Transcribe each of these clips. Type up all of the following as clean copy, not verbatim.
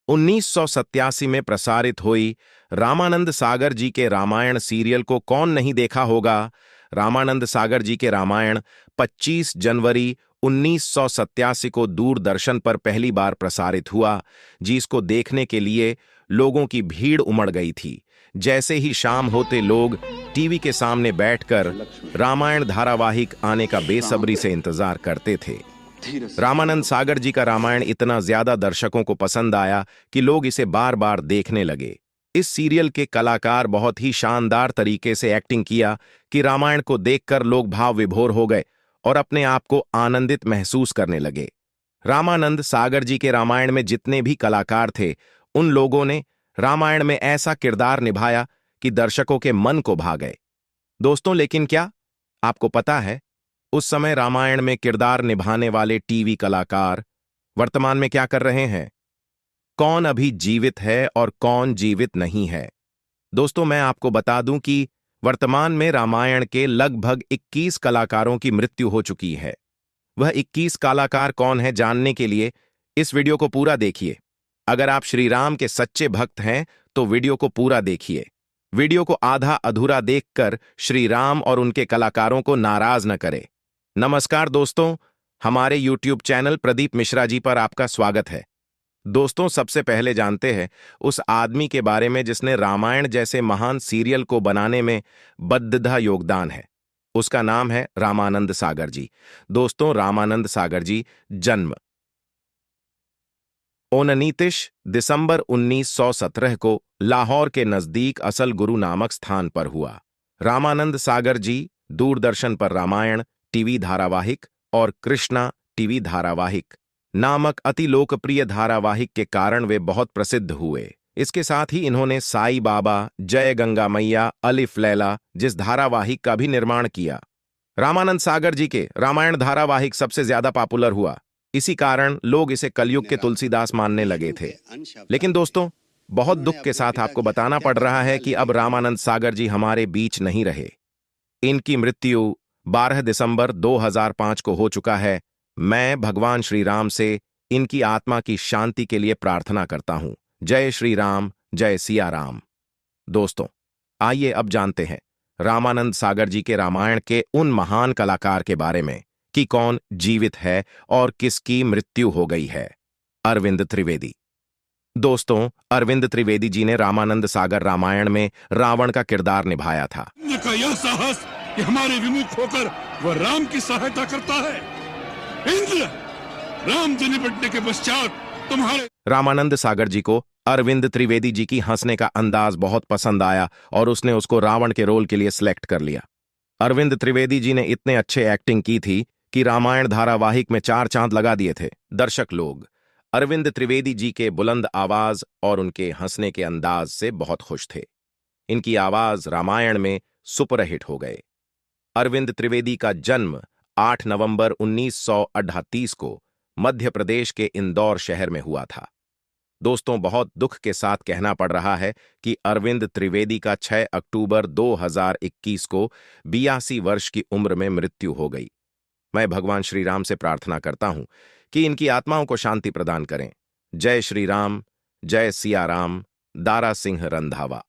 1987 में प्रसारित हुई रामानंद सागर जी के रामायण सीरियल को कौन नहीं देखा होगा। रामानंद सागर जी के रामायण 25 जनवरी 1987 को दूरदर्शन पर पहली बार प्रसारित हुआ, जिसको देखने के लिए लोगों की भीड़ उमड़ गई थी। जैसे ही शाम होते लोग टीवी के सामने बैठकर रामायण धारावाहिक आने का बेसब्री से इंतजार करते थे। रामानंद सागर जी का रामायण इतना ज्यादा दर्शकों को पसंद आया कि लोग इसे बार बार देखने लगे। इस सीरियल के कलाकार बहुत ही शानदार तरीके से एक्टिंग किया कि रामायण को देखकर लोग भाव विभोर हो गए और अपने आप को आनंदित महसूस करने लगे। रामानंद सागर जी के रामायण में जितने भी कलाकार थे, उन लोगों ने रामायण में ऐसा किरदार निभाया कि दर्शकों के मन को भा गए। दोस्तों, लेकिन क्या आपको पता है उस समय रामायण में किरदार निभाने वाले टीवी कलाकार वर्तमान में क्या कर रहे हैं? कौन अभी जीवित है और कौन जीवित नहीं है? दोस्तों, मैं आपको बता दूं कि वर्तमान में रामायण के लगभग 21 कलाकारों की मृत्यु हो चुकी है। वह 21 कलाकार कौन है, जानने के लिए इस वीडियो को पूरा देखिए। अगर आप श्री राम के सच्चे भक्त हैं तो वीडियो को पूरा देखिए। वीडियो को आधा अधूरा देखकर श्री राम और उनके कलाकारों को नाराज न करें। नमस्कार दोस्तों, हमारे YouTube चैनल प्रदीप मिश्रा जी पर आपका स्वागत है। दोस्तों, सबसे पहले जानते हैं उस आदमी के बारे में जिसने रामायण जैसे महान सीरियल को बनाने में बद्धा योगदान है। उसका नाम है रामानंद सागर जी। दोस्तों, रामानंद सागर जी जन्म 29 दिसंबर 1917 को लाहौर के नजदीक असल गुरु नामक स्थान पर हुआ। रामानंद सागर जी दूरदर्शन पर रामायण टीवी धारावाहिक और कृष्णा टीवी धारावाहिक नामक अति लोकप्रिय धारावाहिक के कारण वे बहुत प्रसिद्ध हुए। इसके साथ ही इन्होंने साई बाबा, जय गंगा मैया, अलिफ लैला जिस धारावाहिक का भी निर्माण किया। रामानंद सागर जी के रामायण धारावाहिक सबसे ज्यादा पॉपुलर हुआ। इसी कारण लोग इसे कलयुग के तुलसीदास मानने लगे थे। लेकिन दोस्तों, बहुत दुख के साथ आपको बताना पड़ रहा है कि अब रामानंद सागर जी हमारे बीच नहीं रहे। इनकी मृत्यु 12 दिसंबर 2005 को हो चुका है। मैं भगवान श्री राम से इनकी आत्मा की शांति के लिए प्रार्थना करता हूं। जय श्री राम, जय सिया राम। दोस्तों, आइए अब जानते हैं रामानंद सागर जी के रामायण के उन महान कलाकार के बारे में कि कौन जीवित है और किसकी मृत्यु हो गई है। अरविंद त्रिवेदी। दोस्तों, अरविंद त्रिवेदी जी ने रामानंद सागर रामायण में रावण का किरदार निभाया था। का यह साहस कि हमारे विमुख होकर वह राम की सहायता करता है। इंद्र, राम जी निपटने के पश्चात तुम्हारे। रामानंद सागर जी को अरविंद त्रिवेदी जी की हंसने का अंदाज बहुत पसंद आया और उसने उसको रावण के रोल के लिए सिलेक्ट कर लिया। अरविंद त्रिवेदी जी ने इतने अच्छे एक्टिंग की थी कि रामायण धारावाहिक में 4 चांद लगा दिए थे। दर्शक लोग अरविंद त्रिवेदी जी के बुलंद आवाज और उनके हंसने के अंदाज से बहुत खुश थे। इनकी आवाज रामायण में सुपरहिट हो गए। अरविंद त्रिवेदी का जन्म 8 नवंबर 1938 को मध्य प्रदेश के इंदौर शहर में हुआ था। दोस्तों, बहुत दुख के साथ कहना पड़ रहा है कि अरविंद त्रिवेदी का 6 अक्टूबर 2021 को 82 वर्ष की उम्र में मृत्यु हो गई। मैं भगवान श्री राम से प्रार्थना करता हूं कि इनकी आत्माओं को शांति प्रदान करें। जय श्री राम, जय सिया राम। दारा सिंह रंधावा।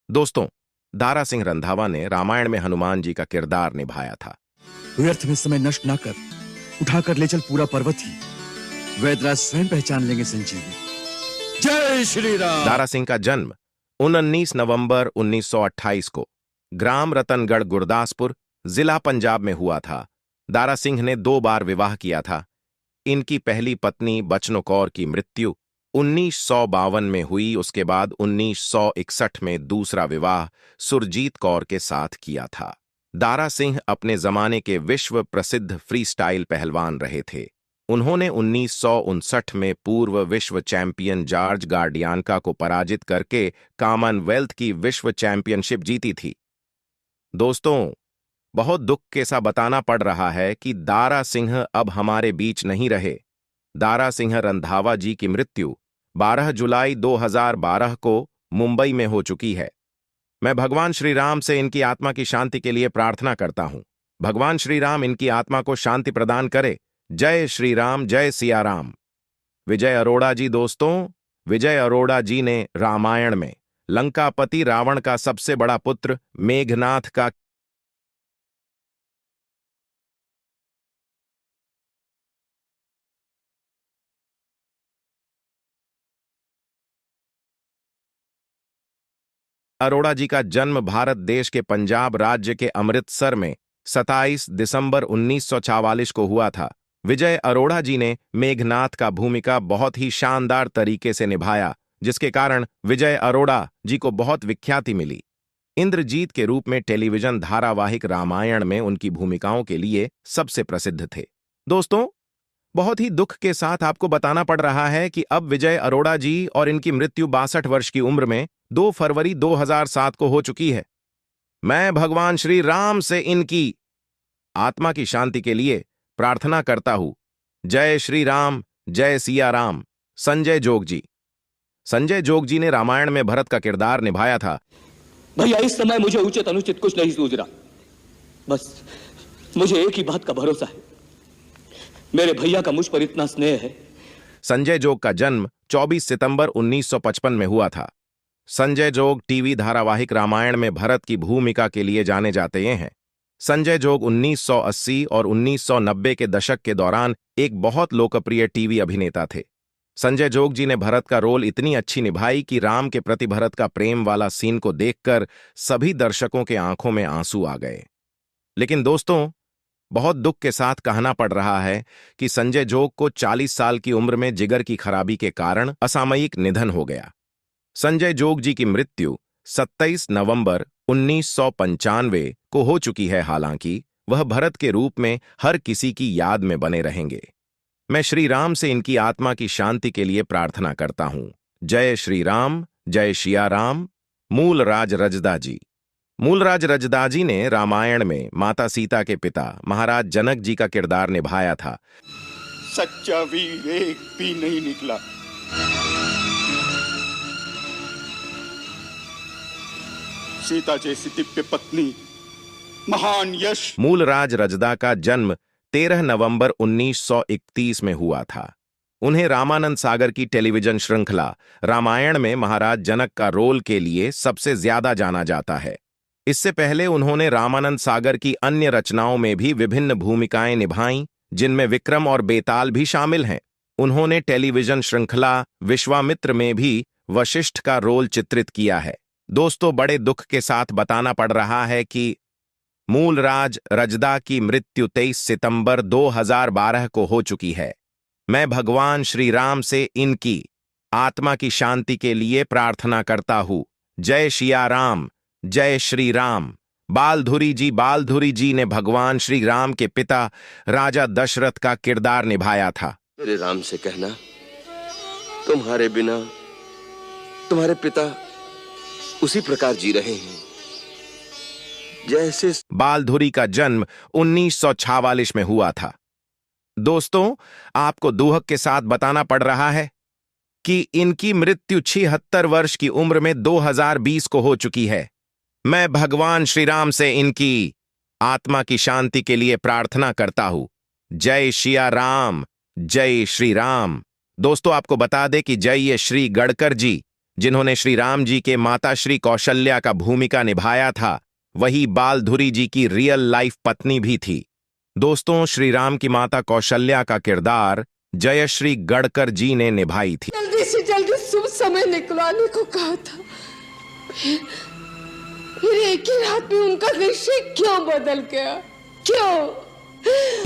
दोस्तों, दारा सिंह रंधावा ने रामायण में हनुमान जी का किरदार निभाया था। व्यर्थ में समय नष्ट ना कर, उठाकर ले चल पूरा पर्वत ही, वैदराज स्वयं पहचान लेंगे संजीवनी। जय श्री राम। दारा सिंह का जन्म 19 नवंबर 1928 को ग्राम रतनगढ़, गुरदासपुर, जिला पंजाब में हुआ था। दारा सिंह ने 2 बार विवाह किया था। इनकी पहली पत्नी बचनो कौर की मृत्यु 1952 में हुई। उसके बाद 1961 में दूसरा विवाह सुरजीत कौर के साथ किया था। दारा सिंह अपने जमाने के विश्व प्रसिद्ध फ्रीस्टाइल पहलवान रहे थे। उन्होंने 1959 में पूर्व विश्व चैंपियन जॉर्ज गार्डियानका को पराजित करके कॉमनवेल्थ की विश्व चैंपियनशिप जीती थी। दोस्तों, बहुत दुख के साथ बताना पड़ रहा है कि दारा सिंह अब हमारे बीच नहीं रहे। दारा सिंह रंधावा जी की मृत्यु 12 जुलाई 2012 को मुंबई में हो चुकी है। मैं भगवान श्री राम से इनकी आत्मा की शांति के लिए प्रार्थना करता हूं। भगवान श्री राम इनकी आत्मा को शांति प्रदान करे। जय श्री राम, जय सिया राम। विजय अरोड़ा जी। दोस्तों, विजय अरोड़ा जी ने रामायण में लंकापति रावण का सबसे बड़ा पुत्र मेघनाथ का अरोड़ा जी का जन्म भारत देश के पंजाब राज्य के अमृतसर में 27 दिसंबर 1944 को हुआ था। विजय अरोड़ा जी ने मेघनाथ का भूमिका बहुत ही शानदार तरीके से निभाया, जिसके कारण विजय अरोड़ा जी को बहुत विख्याति मिली। इंद्रजीत के रूप में टेलीविजन धारावाहिक रामायण में उनकी भूमिकाओं के लिए सबसे प्रसिद्ध थे। दोस्तों, बहुत ही दुख के साथ आपको बताना पड़ रहा है कि अब विजय अरोड़ा जी और इनकी मृत्यु 62 वर्ष की उम्र में 2 फरवरी 2007 को हो चुकी है। मैं भगवान श्री राम से इनकी आत्मा की शांति के लिए प्रार्थना करता हूं। जय श्री राम, जय सिया राम। संजय जोग जी। संजय जोग जी ने रामायण में भरत का किरदार निभाया था। भैया, इस समय मुझे उचित अनुचित कुछ नहीं सूझ रहा। बस मुझे एक ही बात का भरोसा है, मेरे भैया का मुझ पर इतना स्नेह है। संजय जोग का जन्म 24 सितंबर 1955 में हुआ था। संजय जोग टीवी धारावाहिक रामायण में भरत की भूमिका के लिए जाने जाते हैं। संजय जोग 1980 और 1990 के दशक के दौरान एक बहुत लोकप्रिय टीवी अभिनेता थे। संजय जोग जी ने भरत का रोल इतनी अच्छी निभाई कि राम के प्रति भरत का प्रेम वाला सीन को देखकर सभी दर्शकों के आंखों में आंसू आ गए। लेकिन दोस्तों, बहुत दुख के साथ कहना पड़ रहा है कि संजय जोग को 40 साल की उम्र में जिगर की खराबी के कारण असामयिक निधन हो गया। संजय जोग जी की मृत्यु 27 नवंबर 1995 को हो चुकी है। हालांकि वह भरत के रूप में हर किसी की याद में बने रहेंगे। मैं श्री राम से इनकी आत्मा की शांति के लिए प्रार्थना करता हूं। जय श्री राम, जय सिया राम। मूलराज रजदा जी। मूलराज रजदा जी ने रामायण में माता सीता के पिता महाराज जनक जी का किरदार निभाया था। सच्चा वीर एक भी नहीं निकला। सीता जैसी दिव्य पत्नी, महान यश। मूलराज रजदा का जन्म 13 नवंबर 1931 में हुआ था। उन्हें रामानंद सागर की टेलीविजन श्रृंखला रामायण में महाराज जनक का रोल के लिए सबसे ज्यादा जाना जाता है। इससे पहले उन्होंने रामानंद सागर की अन्य रचनाओं में भी विभिन्न भूमिकाएं निभाईं, जिनमें विक्रम और बेताल भी शामिल हैं। उन्होंने टेलीविजन श्रृंखला विश्वामित्र में भी वशिष्ठ का रोल चित्रित किया है। दोस्तों, बड़े दुख के साथ बताना पड़ रहा है कि मूलराज रजदा की मृत्यु 23 सितंबर 2012 को हो चुकी है। मैं भगवान श्री राम से इनकी आत्मा की शांति के लिए प्रार्थना करता हूं। जय सिया राम, जय श्री राम। बालधुरी जी ने भगवान श्री राम के पिता राजा दशरथ का किरदार निभाया था। मेरे राम से कहना, तुम्हारे बिना तुम्हारे पिता उसी प्रकार जी रहे हैं जैसे। बालधुरी का जन्म 1946 में हुआ था। दोस्तों, आपको दुख के साथ बताना पड़ रहा है कि इनकी मृत्यु 76 वर्ष की उम्र में 2020 को हो चुकी है। मैं भगवान श्री राम से इनकी आत्मा की शांति के लिए प्रार्थना करता हूं। जय सिया राम, जय श्री राम। दोस्तों, आपको बता दें कि जय श्री गडकर जी, जिन्होंने श्री राम जी के माता श्री कौशल्या का भूमिका निभाया था, वही बालधुरी जी की रियल लाइफ पत्नी भी थी। दोस्तों, श्री राम की माता कौशल्या का किरदार जयश्री गडकर जी ने निभाई थी। जल्दी से जल्दी शुभ समय निकलवाने को कहा था, फिर एक ही रात में उनका निश्चय क्यों बदल गया? क्यों?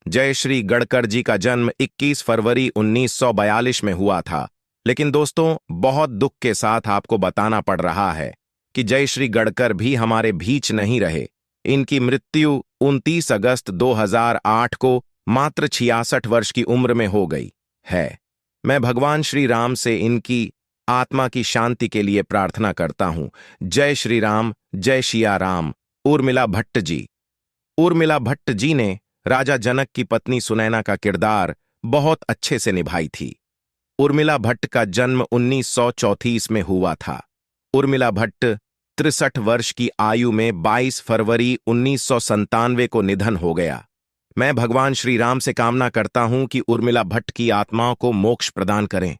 जयश्री गडकर जी का जन्म 21 फरवरी 1942 में हुआ था। लेकिन दोस्तों, बहुत दुख के साथ आपको बताना पड़ रहा है कि जयश्री गडकर भी हमारे बीच नहीं रहे। इनकी मृत्यु 29 अगस्त 2008 को मात्र 66 वर्ष की उम्र में हो गई है। मैं भगवान श्री राम से इनकी आत्मा की शांति के लिए प्रार्थना करता हूं। जय श्री राम, जय सिया राम। उर्मिला भट्ट जी। उर्मिला भट्ट जी ने राजा जनक की पत्नी सुनैना का किरदार बहुत अच्छे से निभाई थी। उर्मिला भट्ट का जन्म 1934 में हुआ था। उर्मिला भट्ट 63 वर्ष की आयु में 22 फरवरी 1997 को निधन हो गया। मैं भगवान श्री राम से कामना करता हूं कि उर्मिला भट्ट की आत्माओं को मोक्ष प्रदान करें।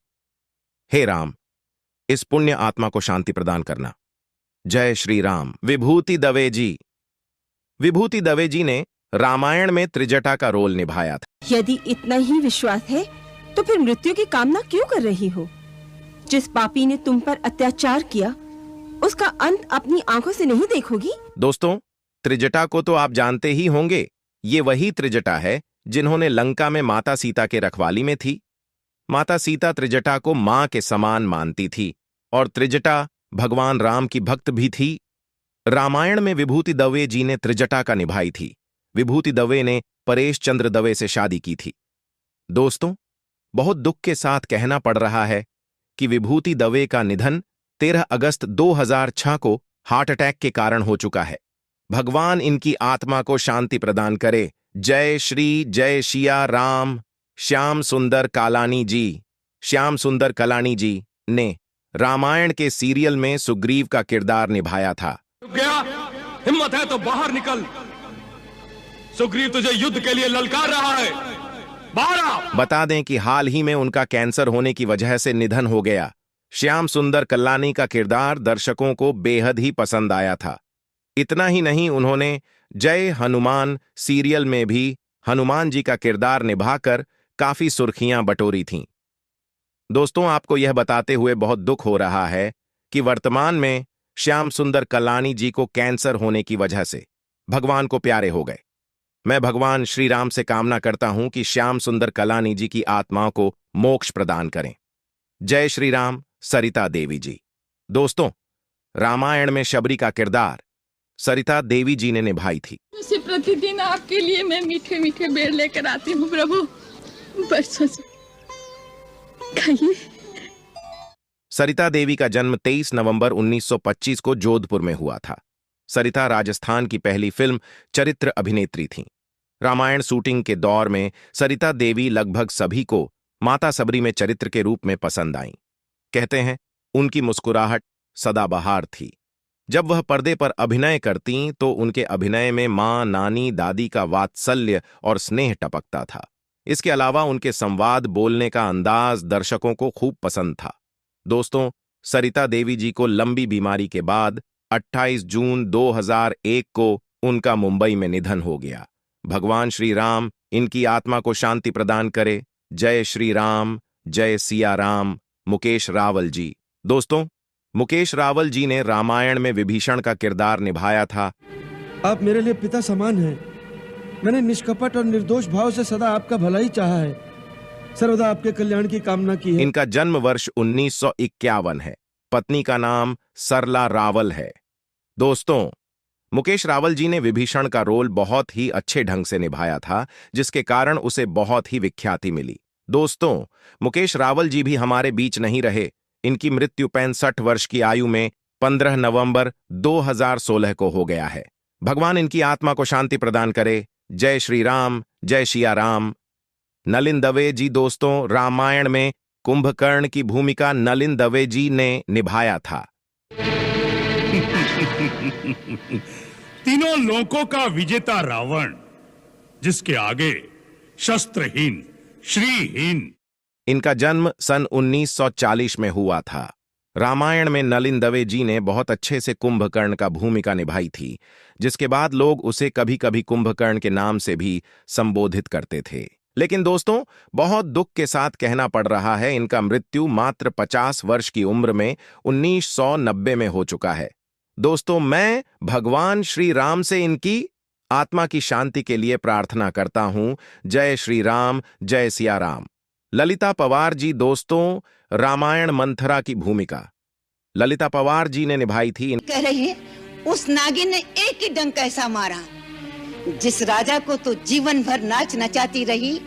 हे राम, इस पुण्य आत्मा को शांति प्रदान करना। जय श्री राम। विभूति दवे जी। विभूति दवे जी ने रामायण में त्रिजटा का रोल निभाया था। यदि इतना ही विश्वास है तो फिर मृत्यु की कामना क्यों कर रही हो? जिस पापी ने तुम पर अत्याचार किया उसका अंत अपनी आंखों से नहीं देखोगी? दोस्तों, त्रिजटा को तो आप जानते ही होंगे। ये वही त्रिजटा है जिन्होंने लंका में माता सीता के रखवाली में थी। माता सीता त्रिजटा को मां के समान मानती थी और त्रिजटा भगवान राम की भक्त भी थी। रामायण में विभूति दवे जी ने त्रिजटा का निभाई थी। विभूति दवे ने परेश चंद्र दवे से शादी की थी। दोस्तों, बहुत दुख के साथ कहना पड़ रहा है कि विभूति दवे का निधन 13 अगस्त 2006 को हार्ट अटैक के कारण हो चुका है। भगवान इनकी आत्मा को शांति प्रदान करे। जय श्री जय सिया राम। श्याम सुंदर कालानी जी। श्याम सुंदर कलानी जी ने रामायण के सीरियल में सुग्रीव का किरदार निभाया था। गया, हिम्मत है तो बाहर निकल। सुग्रीव तुझे युद्ध के लिए ललकार रहा है, बाहर आ। बता दें कि हाल ही में उनका कैंसर होने की वजह से निधन हो गया। श्याम सुंदर कल्लानी का किरदार दर्शकों को बेहद ही पसंद आया था। इतना ही नहीं, उन्होंने जय हनुमान सीरियल में भी हनुमान जी का किरदार निभाकर काफी सुर्खियां बटोरी थीं। दोस्तों, आपको यह बताते हुए बहुत दुख हो रहा है कि वर्तमान में श्याम सुंदर कल्लानी जी को कैंसर होने की वजह से भगवान को प्यारे हो गए। मैं भगवान श्री राम से कामना करता हूं कि श्याम सुंदर कल्लानी जी की आत्माओं को मोक्ष प्रदान करें। जय श्री राम। सरिता देवी जी। दोस्तों, रामायण में शबरी का किरदार सरिता देवी जी ने निभाई थी। जैसे प्रतिदिन आपके लिए मैं मीठे मीठे बेर लेकर आती हूँ प्रभु, बरसों से खाइए। सरिता देवी का जन्म 23 नवंबर 1925 को जोधपुर में हुआ था। सरिता राजस्थान की पहली फिल्म चरित्र अभिनेत्री थीं। रामायण शूटिंग के दौर में सरिता देवी लगभग सभी को माता सबरी में चरित्र के रूप में पसंद आईं। कहते हैं, उनकी मुस्कुराहट सदाबहार थी। जब वह पर्दे पर अभिनय करतीं तो उनके अभिनय में मां, नानी, दादी का वात्सल्य और स्नेह टपकता था। इसके अलावा उनके संवाद बोलने का अंदाज दर्शकों को खूब पसंद था। दोस्तों, सरिता देवी जी को लंबी बीमारी के बाद 28 जून 2001 को उनका मुंबई में निधन हो गया। भगवान श्री राम इनकी आत्मा को शांति प्रदान करे। जय श्री राम। जय सिया राम। मुकेश रावल जी। दोस्तों, मुकेश रावल जी ने रामायण में विभीषण का किरदार निभाया था। आप मेरे लिए पिता समान हैं। मैंने निष्कपट और निर्दोष भाव से सदा आपका भला ही चाहा है, सर्वदा आपके कल्याण की कामना की है। इनका जन्म वर्ष 1951 है। पत्नी का नाम सरला रावल है। दोस्तों, मुकेश रावल जी ने विभीषण का रोल बहुत ही अच्छे ढंग से निभाया था, जिसके कारण उसे बहुत ही विख्याति मिली। दोस्तों, मुकेश रावल जी भी हमारे बीच नहीं रहे। इनकी मृत्यु 65 वर्ष की आयु में 15 नवंबर 2016 को हो गया है। भगवान इनकी आत्मा को शांति प्रदान करे। जय श्री राम। जय सिया राम। नलिन दवे जी। दोस्तों, रामायण में कुंभकर्ण की भूमिका नलिन दवे जी ने निभाया था। तीनों लोकों का विजेता रावण, जिसके आगे शस्त्रहीन, श्रीहीन। इनका जन्म सन 1940 में हुआ था। रामायण में नलिन दवे जी ने बहुत अच्छे से कुंभकर्ण का भूमिका निभाई थी, जिसके बाद लोग उसे कभी कभी कुंभकर्ण के नाम से भी संबोधित करते थे। लेकिन दोस्तों, बहुत दुख के साथ कहना पड़ रहा है, इनका मृत्यु मात्र 50 वर्ष की उम्र में 1990 में हो चुका है। दोस्तों, मैं भगवान श्री राम से इनकी आत्मा की शांति के लिए प्रार्थना करता हूं। जय श्री राम। जय सिया राम। ललिता पवार जी। दोस्तों, रामायण मंथरा की भूमिका ललिता पवार जी ने निभाई थी। कह रही है, उस नागिन ने एक ही डंक ऐसा मारा, जिस राजा को तो जीवन भर नाच नचाती रही,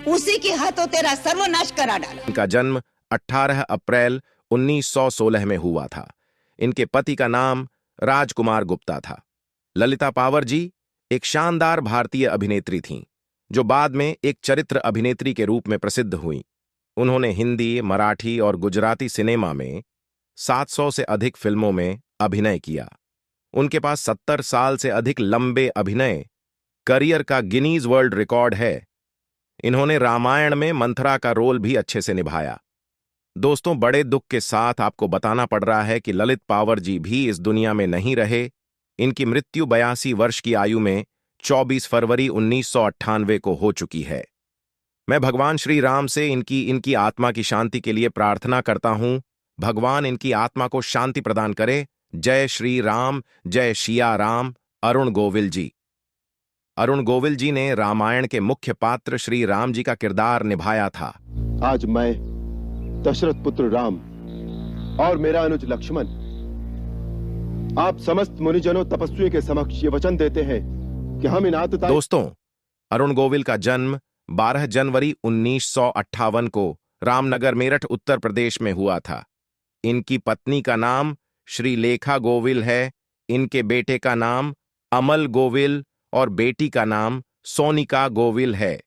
उसी के हाथों तेरा सर्वनाश करा डाला। इनका जन्म 18 अप्रैल 1916 में हुआ था। इनके पति का नाम राजकुमार गुप्ता था। ललिता पावर जी एक शानदार भारतीय अभिनेत्री थीं, जो बाद में एक चरित्र अभिनेत्री के रूप में प्रसिद्ध हुईं। उन्होंने हिंदी, मराठी और गुजराती सिनेमा में 700 से अधिक फिल्मों में अभिनय किया। उनके पास 70 साल से अधिक लंबे अभिनय करियर का गिनीज वर्ल्ड रिकॉर्ड है। इन्होंने रामायण में मंथरा का रोल भी अच्छे से निभाया। दोस्तों, बड़े दुख के साथ आपको बताना पड़ रहा है कि ललित पावर जी भी इस दुनिया में नहीं रहे। इनकी मृत्यु 82 वर्ष की आयु में 24 फरवरी 1998 को हो चुकी है। मैं भगवान श्री राम से इनकी आत्मा की शांति के लिए प्रार्थना करता हूं। भगवान इनकी आत्मा को शांति प्रदान करे। जय श्री राम, जय शिया राम। अरुण गोविल जी। अरुण गोविल जी ने रामायण के मुख्य पात्र श्री राम जी का किरदार निभाया था। आज मैं दशरथ पुत्र राम और मेरा अनुज लक्ष्मण आप समस्त मुनिजनों तपस्वियों के समक्ष ये वचन देते हैं कि हम इन आतताई। दोस्तों, अरुण गोविल का जन्म 12 जनवरी 1958 को रामनगर मेरठ उत्तर प्रदेश में हुआ था। इनकी पत्नी का नाम श्री लेखा गोविल है। इनके बेटे का नाम अमल गोविल और बेटी का नाम सोनिका गोविल है।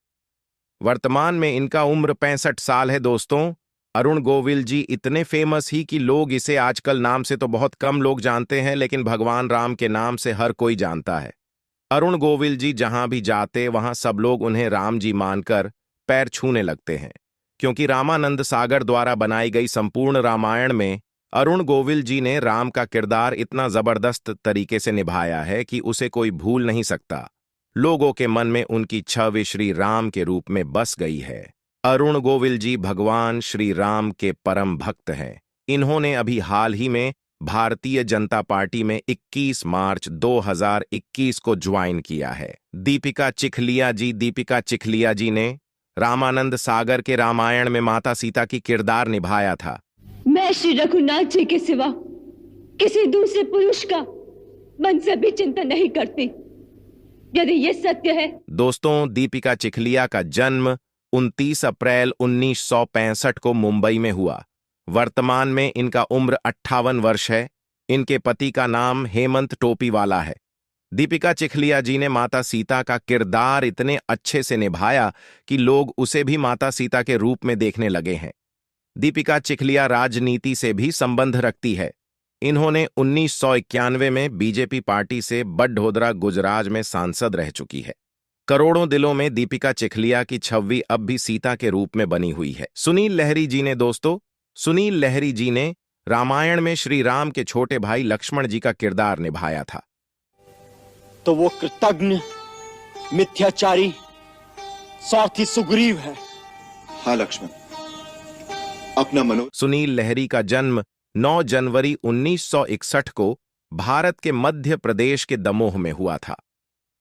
वर्तमान में इनका उम्र 65 साल है। दोस्तों, अरुण गोविल जी इतने फेमस ही कि लोग इसे आजकल नाम से तो बहुत कम लोग जानते हैं, लेकिन भगवान राम के नाम से हर कोई जानता है। अरुण गोविल जी जहां भी जाते वहां सब लोग उन्हें राम जी मानकर पैर छूने लगते हैं, क्योंकि रामानंद सागर द्वारा बनाई गई संपूर्ण रामायण में अरुण गोविल जी ने राम का किरदार इतना जबरदस्त तरीके से निभाया है कि उसे कोई भूल नहीं सकता। लोगों के मन में उनकी छवि श्री राम के रूप में बस गई है। अरुण गोविल जी भगवान श्री राम के परम भक्त हैं। इन्होंने अभी हाल ही में भारतीय जनता पार्टी में 21 मार्च 2021 को ज्वाइन किया है। दीपिका चिखलिया जी ने रामानंद सागर के रामायण में माता सीता की किरदार निभाया था। मैं श्री रघुनाथ जी के सिवा किसी दूसरे पुरुष का मन से भी चिंतन नहीं करती, यदि ये सत्य है। दोस्तों, दीपिका चिखलिया का जन्म 29 अप्रैल 1965 को मुंबई में हुआ। वर्तमान में इनका उम्र 58 वर्ष है। इनके पति का नाम हेमंत टोपीवाला है। दीपिका चिखलिया जी ने माता सीता का किरदार इतने अच्छे से निभाया कि लोग उसे भी माता सीता के रूप में देखने लगे हैं। दीपिका चिखलिया राजनीति से भी संबंध रखती है। इन्होंने 1991 में बीजेपी पार्टी से बड़ोदरा गुजरात में सांसद रह चुकी है। करोड़ों दिलों में दीपिका चिखलिया की छवि अब भी सीता के रूप में बनी हुई है। सुनील लहरी जी ने रामायण में श्री राम के छोटे भाई लक्ष्मण जी का किरदार निभाया था। तो वो कृतज्ञ, मिथ्याचारी, स्वार्थी सुग्रीव है। हाँ लक्ष्मण, अपना सुनील लहरी का जन्म 9 जनवरी 1961 को भारत के मध्य प्रदेश के दमोह में हुआ था।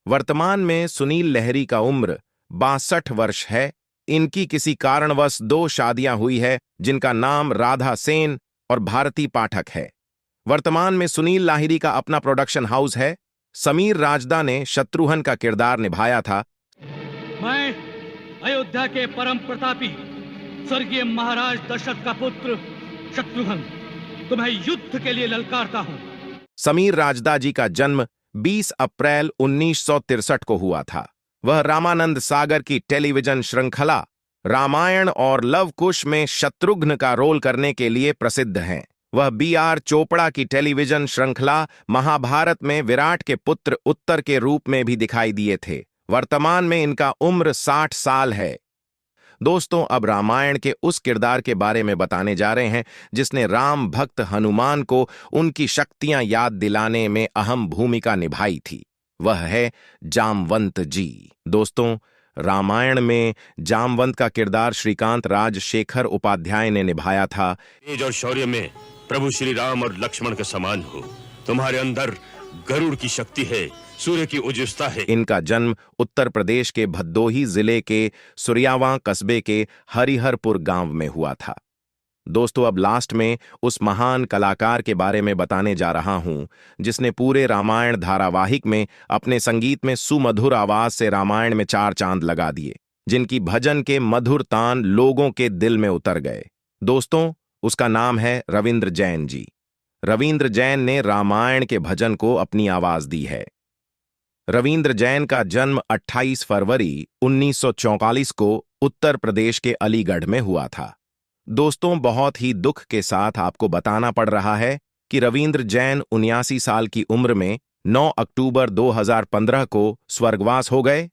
वर्तमान में सुनील लहरी का उम्र 62 वर्ष है। इनकी किसी कारणवश 2 शादियां हुई है, जिनका नाम राधा सेन और भारती पाठक है। वर्तमान में सुनील लाहिरी का अपना प्रोडक्शन हाउस है। समीर राजदा ने शत्रुघ्न का किरदार निभाया था। मैं अयोध्या के परम प्रतापी स्वर्गीय महाराज दशरथ का पुत्र शत्रुघ्न तुम्हें युद्ध के लिए ललकारता हूं। समीर राजदा जी का जन्म 20 अप्रैल 1963 को हुआ था। वह रामानंद सागर की टेलीविजन श्रृंखला रामायण और लव कुश में शत्रुघ्न का रोल करने के लिए प्रसिद्ध हैं। वह B.R. चोपड़ा की टेलीविजन श्रृंखला महाभारत में विराट के पुत्र उत्तर के रूप में भी दिखाई दिए थे। वर्तमान में इनका उम्र 60 साल है। दोस्तों, अब रामायण के उस किरदार के बारे में बताने जा रहे हैं जिसने राम भक्त हनुमान को उनकी शक्तियां याद दिलाने में अहम भूमिका निभाई थी। वह है जामवंत जी। दोस्तों, रामायण में जामवंत का किरदार श्रीकांत राजशेखर उपाध्याय ने निभाया था। तेज और शौर्य में प्रभु श्री राम और लक्ष्मण के समान हो। तुम्हारे अंदर गरुड़ की शक्ति है, सूर्य की उज्ज्वलता है। इनका जन्म उत्तर प्रदेश के भदोही जिले के सुरियावां कस्बे के हरिहरपुर गांव में हुआ था। दोस्तों, अब लास्ट में उस महान कलाकार के बारे में बताने जा रहा हूं जिसने पूरे रामायण धारावाहिक में अपने संगीत में सुमधुर आवाज से रामायण में 4 चांद लगा दिए, जिनकी भजन के मधुर तान लोगों के दिल में उतर गए। दोस्तों, उसका नाम है रविंद्र जैन जी। रविंद्र जैन ने रामायण के भजन को अपनी आवाज दी है। रविंद्र जैन का जन्म 28 फरवरी 1944 को उत्तर प्रदेश के अलीगढ़ में हुआ था। दोस्तों, बहुत ही दुख के साथ आपको बताना पड़ रहा है कि रविंद्र जैन 79 साल की उम्र में 9 अक्टूबर 2015 को स्वर्गवास हो गए।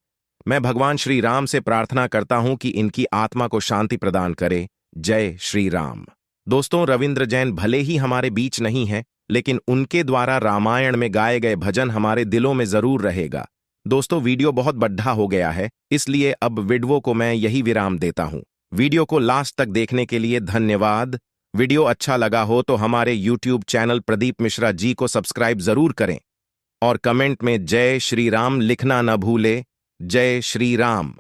मैं भगवान श्री राम से प्रार्थना करता हूं कि इनकी आत्मा को शांति प्रदान करे। जय श्री राम। दोस्तों, रविंद्र जैन भले ही हमारे बीच नहीं है, लेकिन उनके द्वारा रामायण में गाए गए भजन हमारे दिलों में जरूर रहेगा। दोस्तों, वीडियो बहुत बड़ा हो गया है, इसलिए अब वीडियो को मैं यही विराम देता हूं। वीडियो को लास्ट तक देखने के लिए धन्यवाद। वीडियो अच्छा लगा हो तो हमारे YouTube चैनल प्रदीप मिश्रा जी को सब्सक्राइब जरूर करें और कमेंट में जय श्री राम लिखना न भूले। जय श्री राम।